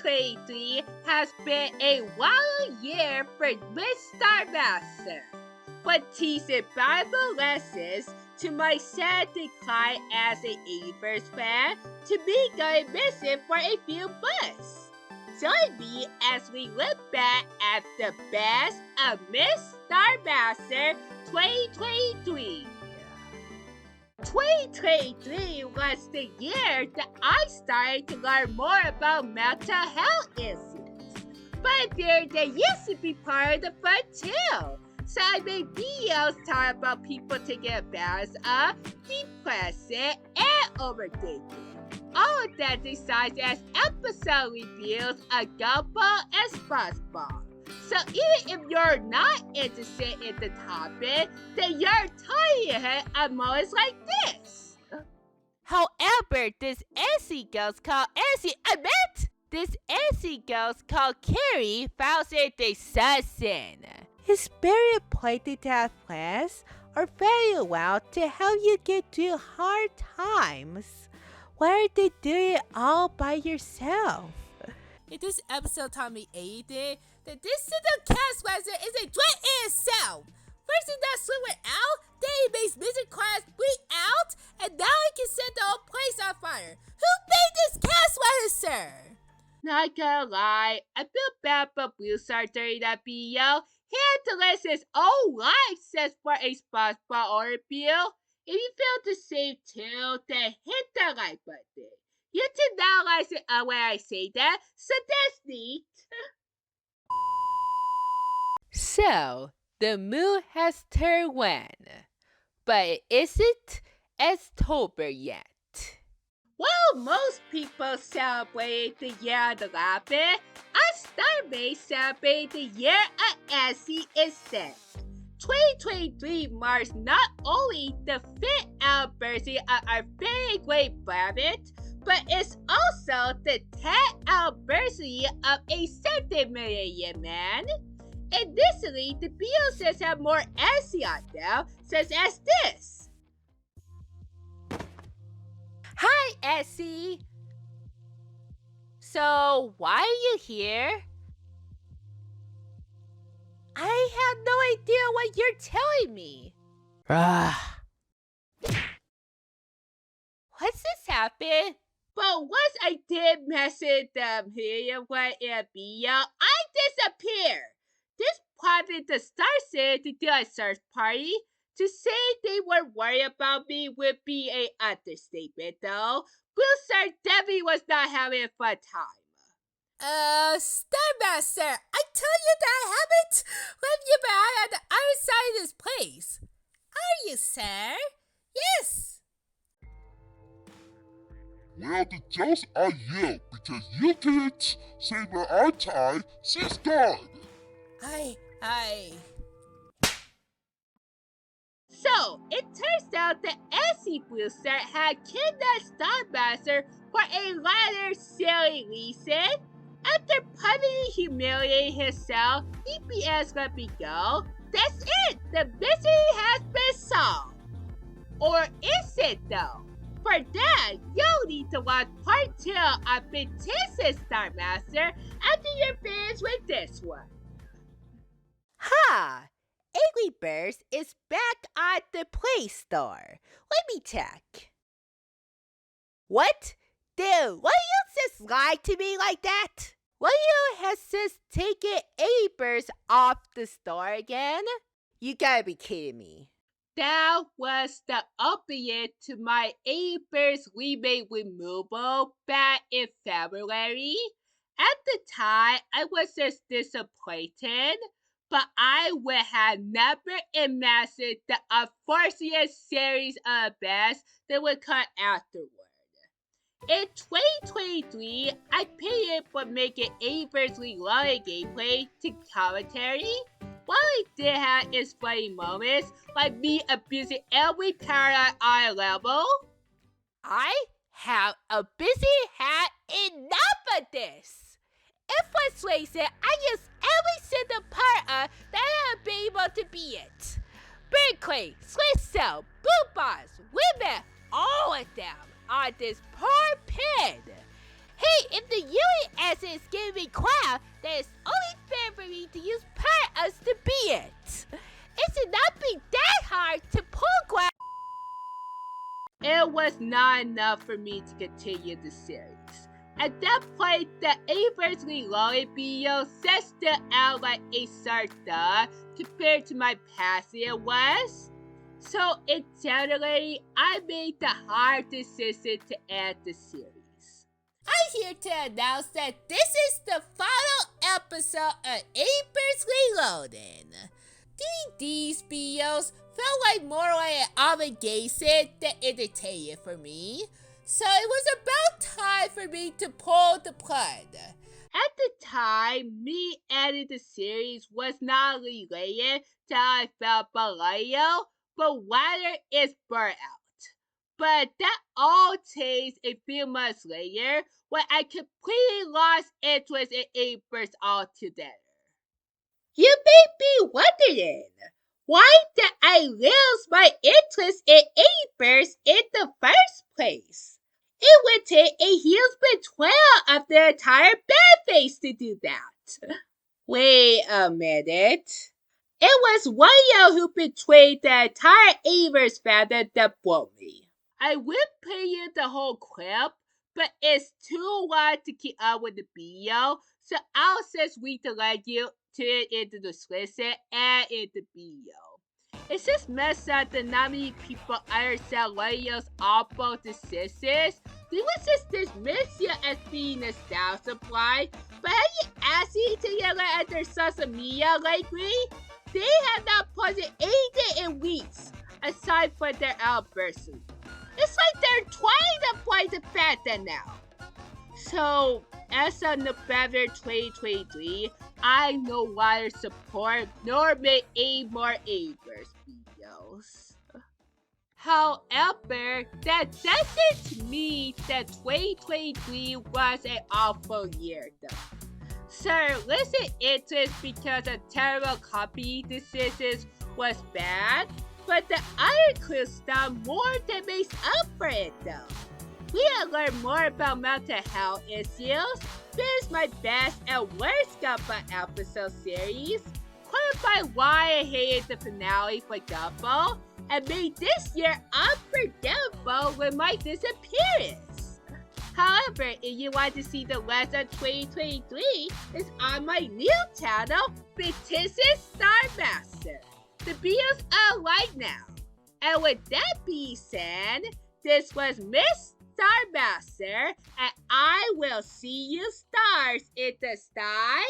2023 has been a wild year for Miss Star Master. From teaching Bible lessons to my sad decline as an 81st fan to me going missing for a few months. Join me as we look back at the best of Miss Star Master 2023. 2023 was the year that I started to learn more about mental health issues. But there they used to be part of the fun too. So I made videos talking about people taking advantage of, depression, and overthinking. All of that decided as episode reviews of Gumball and SpongeBob. So even if you're not interested in the topic, then you're tired of moments like this. However, this NC ghost called Carrie found the assassin. His very appointed plans are very well to help you get through hard times. Why are they doing it all by yourself? In this episode taught me anything, that this little cast master is a threat in itself. First he not swimming out, then he makes music choirs bleed out, and now he can set the whole place on fire. Who made this cast master? Not gonna lie, I feel bad for Bluestar during that video. He had to list his own life set for a SpongeBob review. If you feel the same too, then hit the like button. You did not like it when I say that, so that's neat. So, the moon has turned when? But is it October yet? Well, most people celebrate the year of the rabbit. I started celebrating the year of Edgy instead. 2023 marks not only the 5th anniversary of our very great rabbit, but it's also the 10th anniversary of a certain million man. Additionally, the Beatles have more Edgy on them, such as this. Hi, Edgy. So, why are you here? I have no idea what you're telling me. What's this happen? But once I did message them here what it be, I disappeared. This prompted the Star City to do a search party. To say they were worried about me would be an understatement, though. Blue Star definitely was not having a fun time. Star Master, I told you that I haven't left you behind on the other side of this place. Are you, sir? Yes. Well, the jokes are you, because you didn't save our time. She's gone. So, it turns out that Edgy Booster had kidnapped Star Master for a rather silly reason. After publicly humiliating himself, EPS let me go. That's it! The mystery has been solved. Or is it though? For that, you'll need to watch part 2 of Fictitious Star Master after you're finished with this one. Ha! Angry Birds is back at the Play Store. Let me check. What? Dude, why you just lie to me like that? Will you have just taken Angry Birds off the store again? You gotta be kidding me. That was the opening to my Angry Birds remake removal back in February. At the time, I was just disappointed, but I would have never imagined the unfortunate series of events that would come afterward. In 2023, I paid for making Angry Birds Reloaded gameplay to commentary. While it did have its funny moments, like me abusing every power on a level, I have a busy had enough of this. If let's face it, I used every single part of that I have been able to be it. Berkeley, Swisscell, Boombox, Women, all of them on this poor pin. Hey, if the unit as is giving me crap that it's only fair for me to use part us to be it. It should not be that hard to program. It was not enough for me to continue the series. At that point, the Avers Reloaded video set stood out like a sore thumb compared to my past it was. So intentionally, I made the hard decision to end the series. I'm here to announce that this is the final episode of Avers Reloaded. Doing these videos felt like more like an obligation than entertainment for me. So it was about time for me to pull the plug. At the time, me ending the series was not related to how I felt about Leo, but rather its burnout. But that all changed a few months later when I completely lost interest in Avers altogether. You may be wondering, why did I lose my interest in Avers in the first place? It would take a huge betrayal of the entire band to do that. Wait a minute. It was Wayo who betrayed the entire Avers fandom that broke me. I would play you the whole clip, but it's too long to keep up with the video, so I'll just redirect you to it in the description and in the video. It's just messed up that not many people understand Leo's awful decisions. They would just dismiss you as being a style supply, but have you asked each other at their social media lately? They have not posted anything in weeks, aside from their anniversary. It's like they're trying to play the fandom now. So, as of November 2023, I no longer support nor make any more Avers videos. However, that doesn't mean that 2023 was an awful year though. Sir, listen interest because of terrible copy decisions was bad, but the other clues done more than makes up for it though. We have learned more about mental health issues, finished my best and worst Gumbo episode series, clarified why I hated the finale for Gumbo, and made this year unforgettable with my disappearance. However, if you want to see the rest of 2023, it's on my new channel, Fictitious Star Master. The videos are right now. And with that being said, this was Miss Star Master, and I will see you stars in the sky